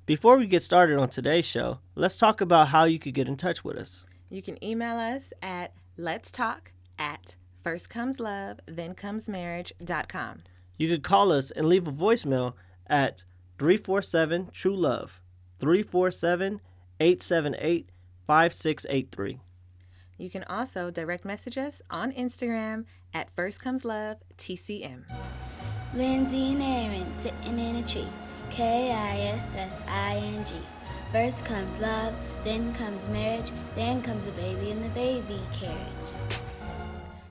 Before we get started on today's show, let's talk about how you could get in touch with us. You can email us at letstalk@firstcomeslove.thenComesMarriage.com. You could call us and leave a voicemail at 347-TRU-LOVE, 347-878-5683. You can also direct message us on Instagram at firstcomeslove.tcm. Lindsey and Aaron sitting in a tree. Kissing. First comes love, then comes marriage, then comes the baby in the baby carriage.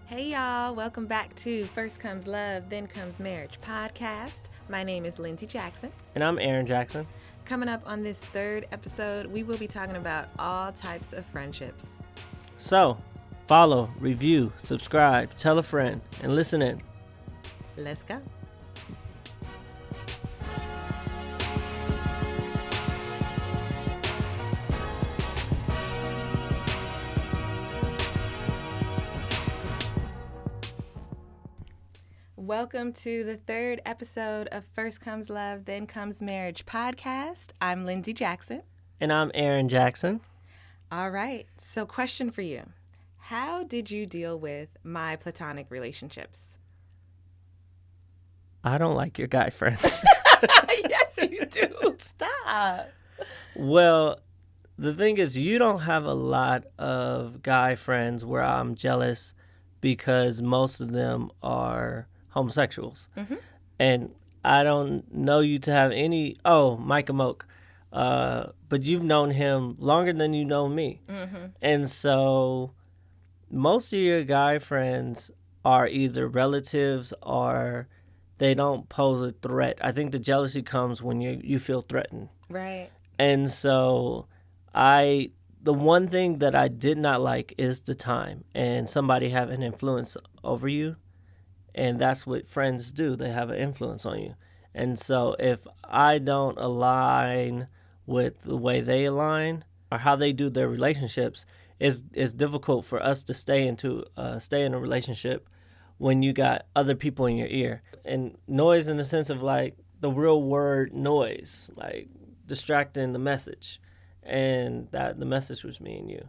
Hey y'all, welcome back to First Comes Love, Then Comes Marriage podcast. My name is Lindsey Jackson. And I'm Aaron Jackson. Coming up on this third episode, we will be talking about all types of friendships. So, follow, review, subscribe, tell a friend, and listen in. Let's go. Welcome to the third episode of First Comes Love, Then Comes Marriage podcast. I'm Lindsey Jackson. And I'm Aaron Jackson. All right. So question for you. How did you deal with my platonic relationships? I don't like your guy friends. Yes, you do. Stop. Well, the thing is, you don't have a lot of guy friends where I'm jealous because most of them are homosexuals. Mm-hmm. And I don't know you to have any, Micah Moak. But you've known him longer than you know me. Mm-hmm. And so most of your guy friends are either relatives or they don't pose a threat. I think the jealousy comes when you feel threatened. Right. And so the one thing that I did not like is the time and somebody have an influence over you. And that's what friends do. They have an influence on you. And so if I don't align with the way they align or how they do their relationships, it's difficult for us to stay in a relationship when you got other people in your ear. And noise in the sense of like the real word noise, like distracting the message. And that the message was me and you.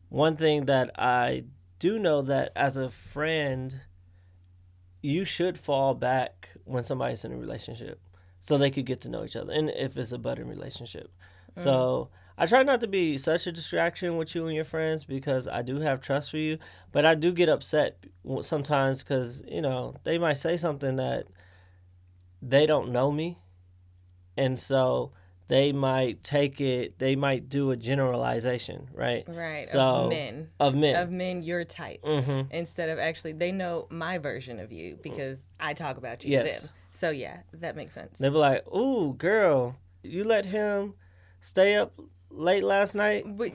One thing that I do know that as a friend, you should fall back when somebody's in a relationship so they could get to know each other, and if it's a budding relationship. So I try not to be such a distraction with you and your friends because I do have trust for you, but I do get upset sometimes because, they might say something that they don't know me, and so they might do a generalization, right? Right. So, of men. Of men. Of men your type. Mm-hmm. Instead of actually, they know my version of you because I talk about you Yes. to them. So yeah, that makes sense. They be like, "Ooh, girl, you let him stay up late last night?" But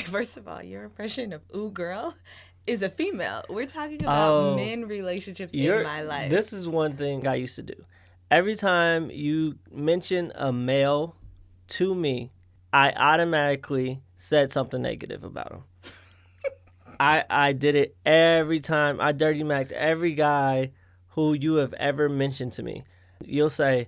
first of all, your impression of "ooh, girl" is a female. We're talking about men relationships in my life. This is one thing I used to do. Every time you mention a male to me, I automatically said something negative about him. I did it every time. I dirty macked every guy who you have ever mentioned to me. You'll say,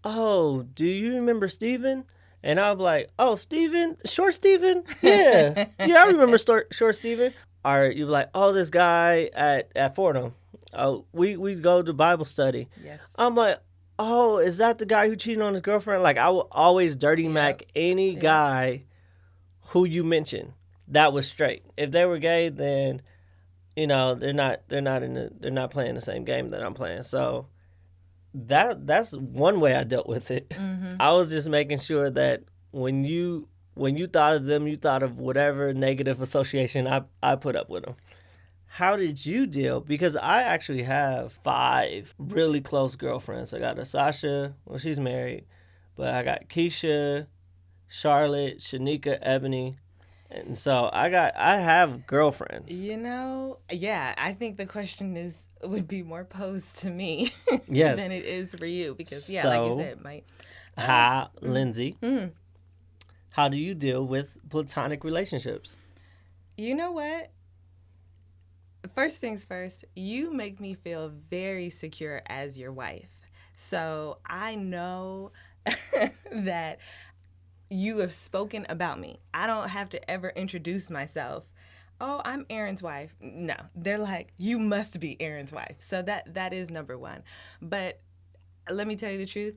"Oh, do you remember Steven?" And I'll be like, "Oh, Steven? Short Steven? Yeah. Yeah, I remember Short Steven." Or you'll be like, "Oh, this guy at Fordham. Oh, we go to Bible study." Yes. I'm like, "Oh, is that the guy who cheated on his girlfriend?" Like, I will always dirty mac any guy who you mention that was straight. If they were gay, then they're not playing the same game that I'm playing. So that's one way I dealt with it. Mm-hmm. I was just making sure that when you thought of them, you thought of whatever negative association I put up with them. How did you deal? Because I actually have 5 really close girlfriends. I got a Sasha, well, she's married, but I got Keisha, Charlotte, Shanika, Ebony. And so I have girlfriends. I think the question would be more posed to me Yes. than it is for you because, like you said, Lindsey, how do you deal with platonic relationships? You know what? First things first, you make me feel very secure as your wife. So I know that you have spoken about me. I don't have to ever introduce myself. Oh, I'm Aaron's wife. No, they're like, you must be Aaron's wife. So that is number one. But let me tell you the truth.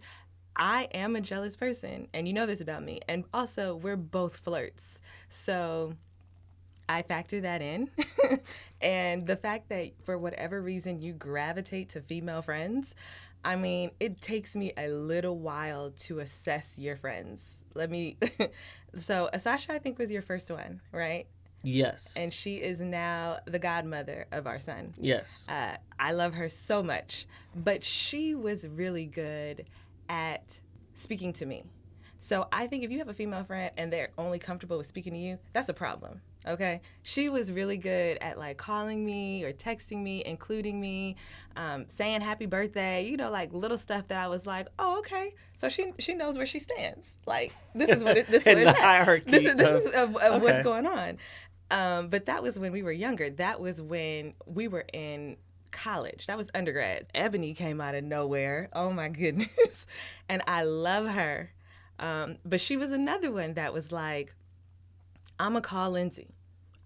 I am a jealous person, and you know this about me. And also, we're both flirts. So I factor that in. And the fact that for whatever reason you gravitate to female friends, I mean, it takes me a little while to assess your friends. So Asasha, I think, was your first one, right? Yes. And she is now the godmother of our son. Yes. I love her so much. But she was really good at speaking to me. So I think if you have a female friend and they're only comfortable with speaking to you, that's a problem. Okay? She was really good at like calling me or texting me, including me, saying happy birthday, you know, like little stuff that I was like, oh, okay. So she knows where she stands. Like, this is what this In is the at. hierarchy This is okay. what's going on. But that was when we were younger. That was when we were in college. That was undergrad. Ebony came out of nowhere. Oh my goodness. And I love her. But she was another one that was like, I'm going to call Lindsey.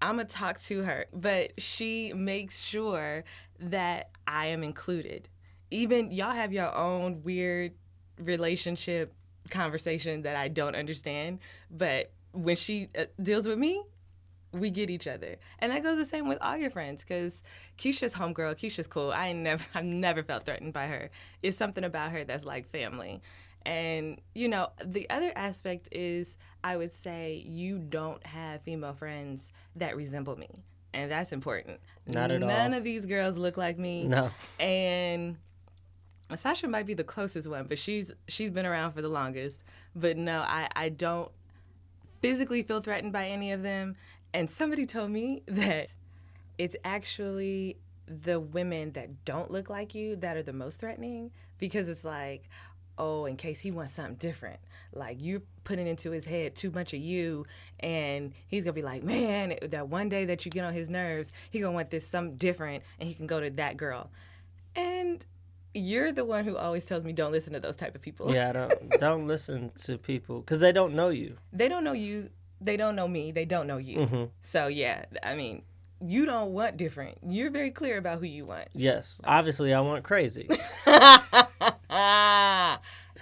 I'm going to talk to her. But she makes sure that I am included. Even y'all have your own weird relationship conversation that I don't understand. But when she deals with me, we get each other. And that goes the same with all your friends, because Keisha's homegirl. Keisha's cool. I've never felt threatened by her. It's something about her that's like family. And, you know, the other aspect is, I would say, you don't have female friends that resemble me. And that's important. Not at all. None of these girls look like me. No. And Sasha might be the closest one, but she's been around for the longest. But no, I don't physically feel threatened by any of them. And somebody told me that it's actually the women that don't look like you that are the most threatening, because it's like, oh, in case he wants something different. Like, you're putting into his head too much of you, and he's going to be like, man, that one day that you get on his nerves, he going to want this something different, and he can go to that girl. And you're the one who always tells me don't listen to those type of people. Yeah, don't listen to people, because they don't know you. They don't know you. They don't know me. They don't know you. Mm-hmm. So, yeah, I mean, you don't want different. You're very clear about who you want. Yes. Obviously, I want crazy.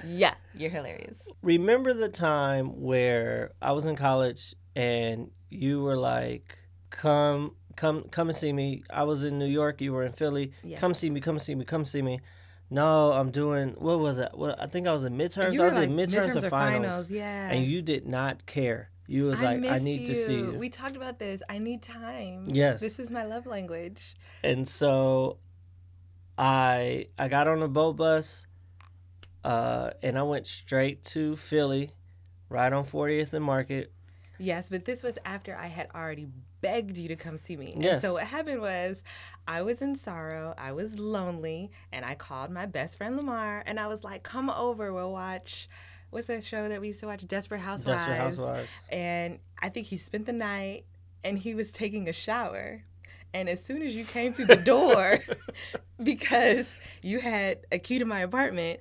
Yeah, you're hilarious. Remember the time where I was in college and you were like, come and see me. I was in New York. You were in Philly. Yes. Come see me. No, I'm doing, what was it? Well, I think I was in midterms. I was in midterms or finals. Yeah. And you did not care. You was like, I need to see you. We talked about this. I need time. Yes. This is my love language. And so I got on a boat bus and I went straight to Philly, right on 40th and Market. Yes, but this was after I had already begged you to come see me. Yes. And so what happened was, I was in sorrow, I was lonely, and I called my best friend Lamar, and I was like, come over, we'll watch, what's that show that we used to watch? Desperate Housewives. And I think he spent the night, and he was taking a shower. And as soon as you came through the door, because you had a key to my apartment,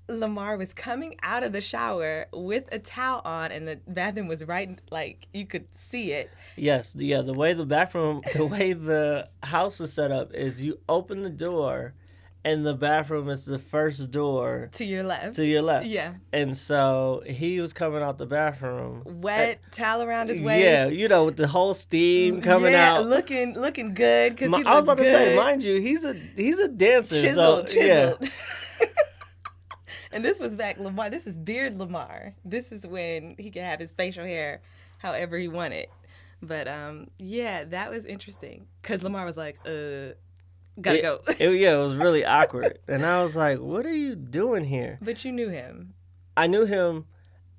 Lamar was coming out of the shower with a towel on, and the bathroom was right, like, you could see it. Yes, yeah, the way the house is set up is you open the door, and the bathroom is the first door. To your left. Yeah. And so he was coming out the bathroom. Wet, towel around his waist. Yeah, you know, with the whole steam coming out. looking good, because he looks good. I was about to say, mind you, he's a dancer. Chiseled. Yeah. And this was back, Lamar. This is Beard Lamar. This is when he could have his facial hair however he wanted. But, yeah, that was interesting. Because Lamar was like, gotta go. It was really awkward. And I was like, what are you doing here? But you knew him. I knew him,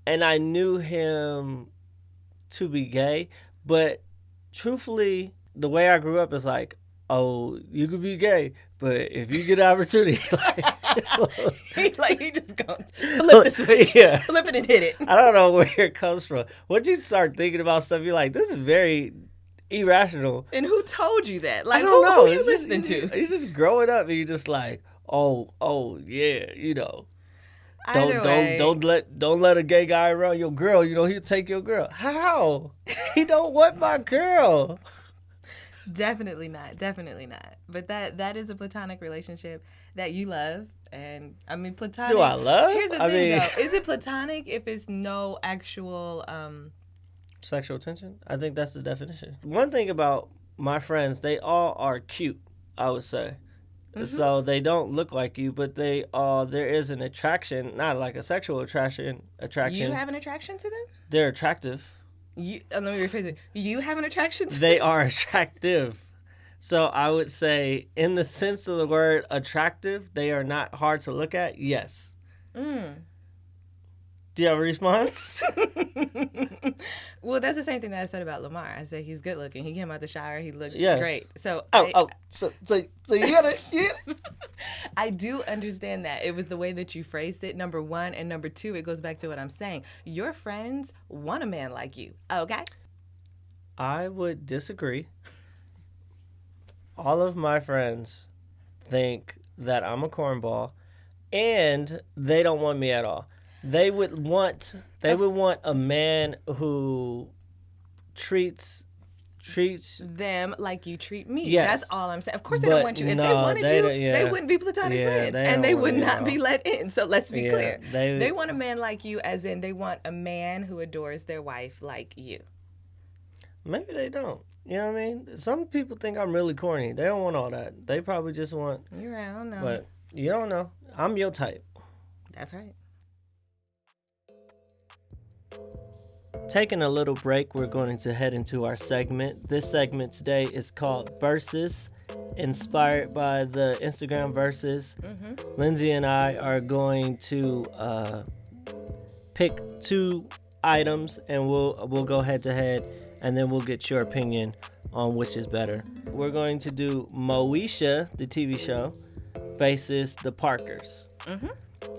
and I knew him to be gay. But truthfully, the way I grew up is like, oh, you could be gay, but if you get an opportunity, he just gonna flip the switch, flip it and hit it. I don't know where it comes from. Once you start thinking about stuff, you're like, this is very irrational. And who told you that? Like, I don't know. Who are you listening to? You're just growing up, and you're just like, oh, yeah, you know. Either way. Don't let a gay guy around your girl. You know, he'll take your girl. How? He don't want my girl. Definitely not. Definitely not. But that is a platonic relationship that you love. And I mean, platonic. Do I love? Here's the thing, though. Is it platonic if it's no actual sexual tension? I think that's the definition. One thing about my friends, they all are cute, I would say. Mm-hmm. So they don't look like you, but they there is an attraction, not like a sexual attraction. You have an attraction to them? They're attractive. Let me rephrase it. You have an attraction to They them? are attractive. So I would say, in the sense of the word attractive, they are not hard to look at. Yes. Do you have a response? Well, that's the same thing that I said about Lamar. I said he's good looking. He came out the shower. He looked great. So so you gotta. I do understand that. It was the way that you phrased it, number one. And number two, it goes back to what I'm saying. Your friends want a man like you. Okay? I would disagree. All of my friends think that I'm a cornball, and they don't want me at all. They would want a man who treats them like you treat me. Yes. That's all I'm saying. Of course they don't want you. If they wanted you, they wouldn't be platonic friends. And they would not be let in. So let's be clear. They want a man like you, as in they want a man who adores their wife like you. Maybe they don't. You know what I mean? Some people think I'm really corny. They don't want all that. They probably just want... You're right. I don't know. But you don't know. I'm your type. That's right. Taking a little break, we're going to head into our segment. This segment today is called Versus, inspired by the Instagram Versus. Mm-hmm. Lindsey and I are going to pick two items, and we'll go head to head, and then we'll get your opinion on which is better. We're going to do Moesha, the TV show, faces the Parkers. Mm-hmm.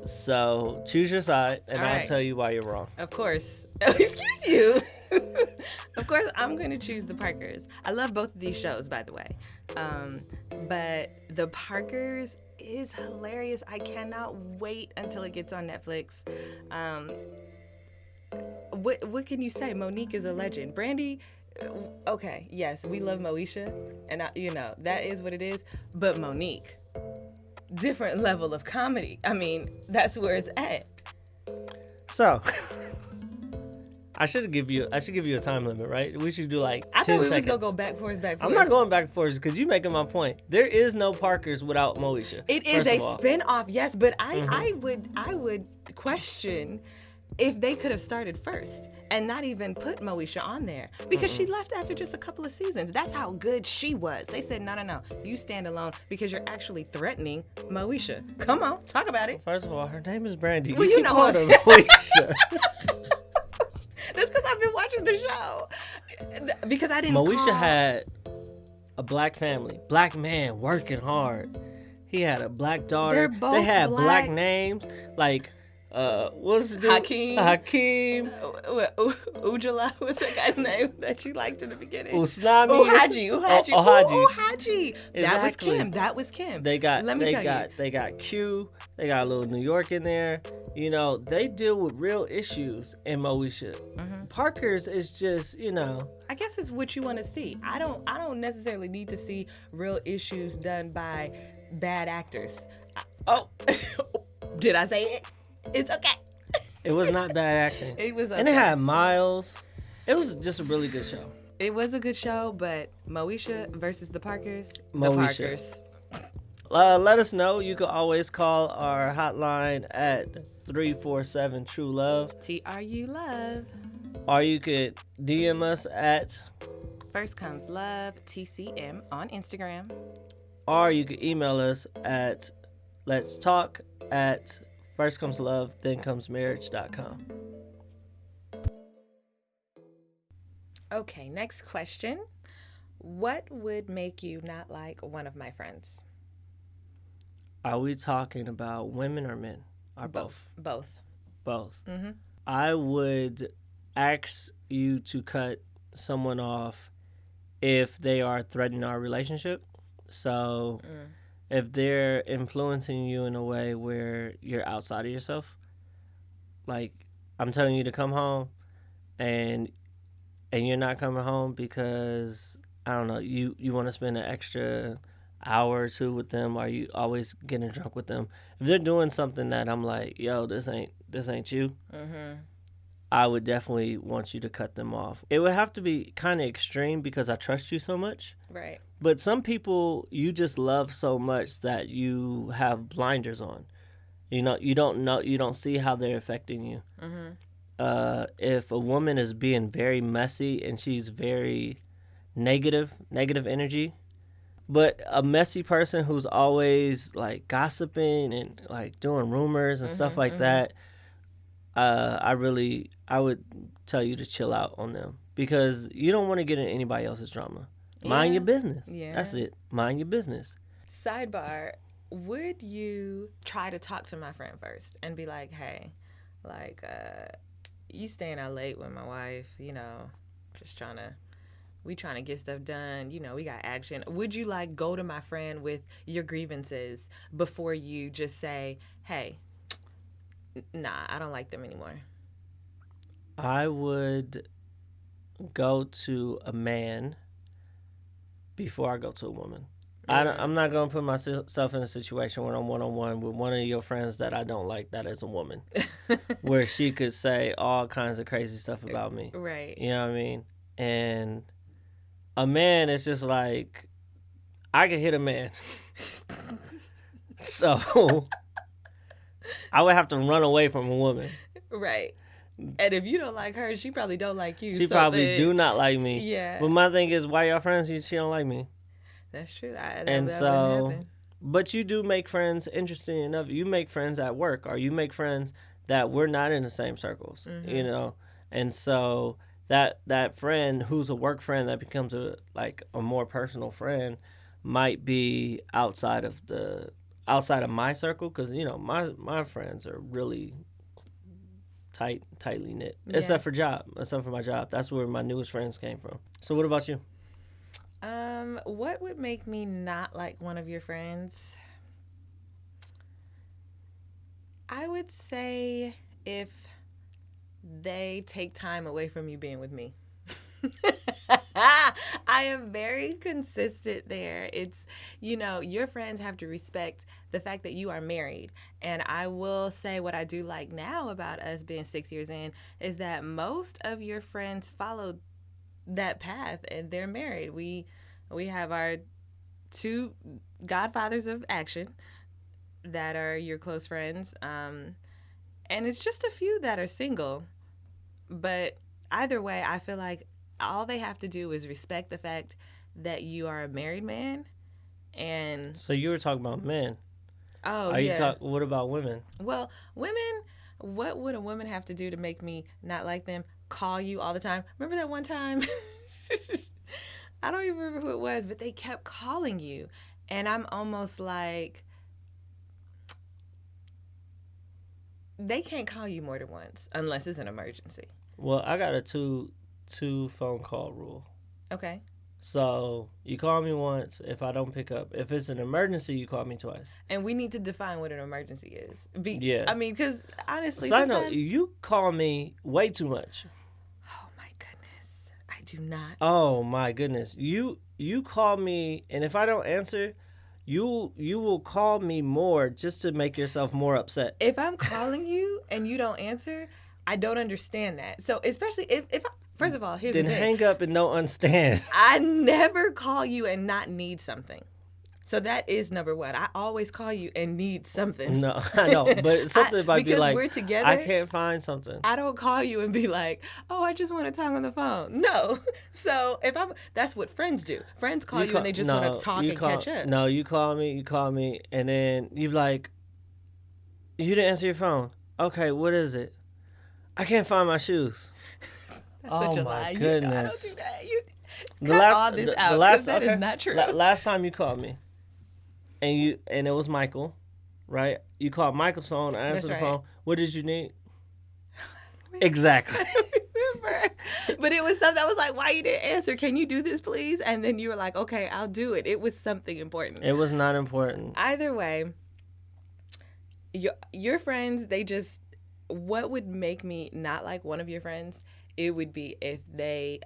So choose your side, and I'll tell you why you're wrong. Of course. Excuse you. Of course, I'm going to choose the Parkers. I love both of these shows, by the way. But the Parkers is hilarious. I cannot wait until it gets on Netflix. What can you say? Monique is a legend. Brandy, okay, yes, we love Moesha, and that is what it is. But Monique, different level of comedy. I mean, that's where it's at. So, I should give you a time limit, right? We should do like 10 seconds. I thought we was gonna go back and forth. I'm not going back and forth because you're making my point. There is no Parkers without Moesha. It is a spin-off, yes, but I would question if they could have started first and not even put Moesha on there, because she left after just a couple of seasons. That's how good she was. They said, no, you stand alone because you're actually threatening Moesha. Come on, talk about it. First of all, her name is Brandy. Well, you know her. Moesha. That's because I've been watching the show. Because I didn't Moesha had a black family, black man working hard. He had a black daughter. They're both they had black names, like what's the dude? Hakeem. Ujala, what's that guy's name that she liked in the beginning? Usnami. Uhaji. Exactly. That was Kim. They got Q. They got a little New York in there. You know, they deal with real issues in Moesha. Mm-hmm. Parker's is just, I guess it's what you want to see. I don't necessarily need to see real issues done by bad actors. Did I say it? It's okay. It was not bad acting. It was okay. And it had Miles. It was just a really good show. It was a good show, but Moesha versus the Parkers. Moesha. The Parkers. Let us know. You can always call our hotline at 347 TRU-LOVE. TRU-LOVE. Or you could DM us at First Comes Love TCM on Instagram. Or you could email us at let's talk at firstcomeslove.thenComesMarriage.com. Okay, next question. What would make you not like one of my friends? Are we talking about women or men? Or both? Both. Mm-hmm. I would ask you to cut someone off if they are threatening our relationship. So if they're influencing you in a way where you're outside of yourself, like I'm telling you to come home, and you're not coming home because I don't know, you want to spend an extra hour or two with them, or you always getting drunk with them. If they're doing something that I'm like, yo, this ain't you, I would definitely want you to cut them off. It would have to be kind of extreme because I trust you so much. Right. But some people you just love so much that you have blinders on. You know, you don't see how they're affecting you. If a woman is being very messy and she's very negative energy, but a messy person who's always like gossiping and like doing rumors and stuff like that, I would tell you to chill out on them because you don't want to get in anybody else's drama. Mind your business. Yeah. That's it. Mind your business. Sidebar, would you try to talk to my friend first and be like, hey, like, you staying out late with my wife, you know, just trying to get stuff done, you know, we got action. Would you like go to my friend with your grievances before you just say, hey, nah, I don't like them anymore? I would go to a man before I go to a woman. I'm not going to put myself in a situation where I'm one-on-one with one of your friends that I don't like that is a woman, where she could say all kinds of crazy stuff about me. Right. You know what I mean? And a man is just like, I could hit a man. So I would have to run away from a woman. Right. And if you don't like her, she probably don't like you. She probably do not like me. Yeah. But my thing is, why y'all friends? She don't like me. That's true. That and wouldn't so, happen. But you do make friends. Interesting enough, you make friends at work, or you make friends that we're not in the same circles. You know, and so that friend who's a work friend that becomes a more personal friend might be outside of my circle, because you know my friends are really tightly knit, except for my job. That's where my newest friends came from. So what about you? What would make me not like one of your friends? I would say if they take time away from you being with me. I am very consistent there. It's, you know, your friends have to respect the fact that you are married. And I will say what I do like now about us being 6 years in is that most of your friends followed that path and they're married. We have our 2 godfathers of action that are your close friends. And it's just a few that are single. But either way, I feel like all they have to do is respect the fact that you are a married man. And so you were talking about men. Oh, What about women? Well, women, what would a woman have to do to make me not like them? Call you all the time. Remember that one time? I don't even remember who it was, but they kept calling you. And I'm almost like, they can't call you more than once unless it's an emergency. Well, I got a two phone call rule. Okay. So you call me once. If I don't pick up, if it's an emergency, you call me twice. And we need to define what an emergency is. Yeah. I mean, because honestly, Side sometimes... note, you call me way too much. Oh my goodness, I do not. Oh my goodness, you call me, and if I don't answer, you will call me more just to make yourself more upset. If I'm calling you and you don't answer, I don't understand that. So especially if first of all, here's the thing. Then hang up and don't understand. I never call you and not need something. So that is number one. I always call you and need something. No, I know, but something might be like, because we're together, I can't find something. I don't call you and be like, oh, I just want to talk on the phone. No. So that's what friends do. Friends call you and they just want to talk and catch up. No, you call me, and then you like, you didn't answer your phone. Okay, what is it? I can't find my shoes. That's such a lie. Goodness. I don't do that. You cut all this out, because that is not true. Last time you called me, and it was Michael, right? You called Michael's phone. I answered the phone. What did you need? Exactly. Remember. But it was something that was like, why you didn't answer? Can you do this, please? And then you were like, okay, I'll do it. It was something important. It was not important. Either way, your friends, what would make me not like one of your friends? It would be if they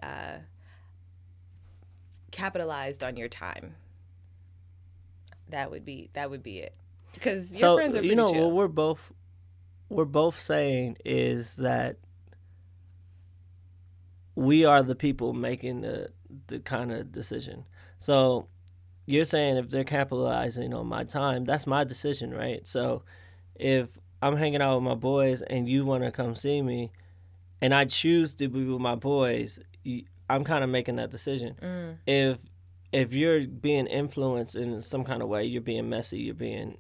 capitalized on your time. That would be it. Because your friends are pretty chill. What we're both saying is that we are the people making the kind of decision. So you're saying if they're capitalizing on my time, that's my decision, right? So if I'm hanging out with my boys and you want to come see me and I choose to be with my boys, I'm kind of making that decision. If you're being influenced in some kind of way, you're being messy, you're being,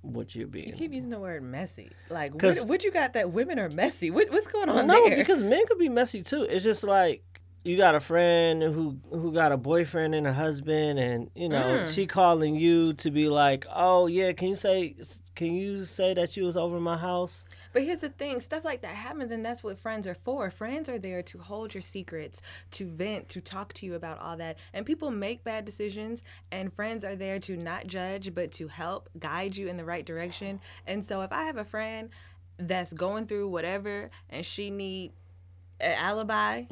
what you're being. You keep using the word messy. Like, what you got that women are messy? What's going on there? No, because men could be messy too. It's just like you got a friend who got a boyfriend and a husband, and she calling you to be like, oh yeah, can you say that you was over my house? But here's the thing, stuff like that happens, and that's what friends are for. Friends are there to hold your secrets, to vent, to talk to you about all that. And people make bad decisions, and friends are there to not judge, but to help guide you in the right direction. And so if I have a friend that's going through whatever and she need an alibi,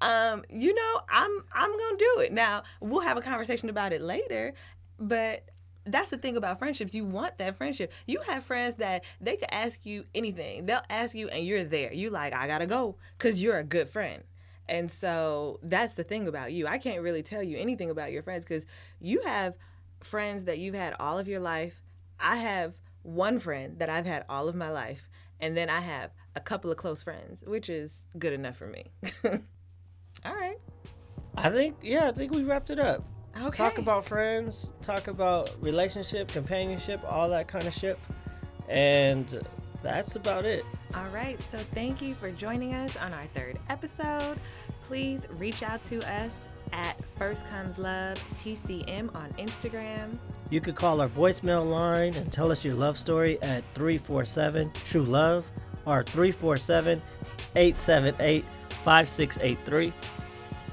I'm gonna do it. Now, we'll have a conversation about it later, but that's the thing about friendships. You want that friendship. You have friends that they could ask you anything. They'll ask you and you're there. You like, I gotta go, because you're a good friend. And so that's the thing about you. I can't really tell you anything about your friends because you have friends that you've had all of your life. I have one friend that I've had all of my life. And then I have a couple of close friends, which is good enough for me. All right. I think we wrapped it up. Okay. Talk about friends, talk about relationship, companionship, all that kind of shit. And that's about it. All right. So thank you for joining us on our 3rd episode. Please reach out to us at First Comes Love TCM on Instagram. You could call our voicemail line and tell us your love story at 347-TRU-LOVE or 347-878-5683.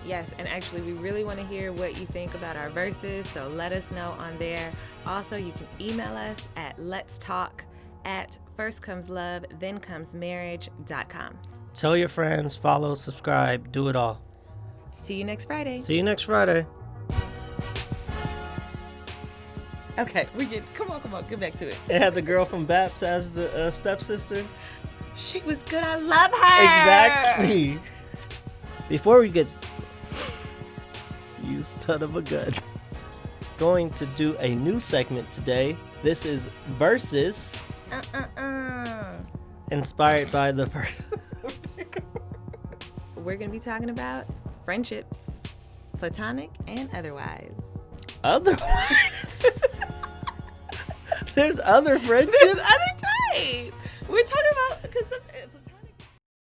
Yes, and actually we really want to hear what you think about our verses, so let us know on there. Also, you can email us at letstalk@firstcomeslovethenComesMarriage.com. Tell your friends, follow, subscribe, do it all. See you next Friday. Okay, come on, get back to it. It had the girl from Baps as the stepsister. She was good, I love her. Exactly. Before we get... You son of a gun. Going to do a new segment today. This is Versus. Inspired by the... We're going to be talking about friendships, platonic and otherwise. Otherwise? There's other friendships? There's other types. We're talking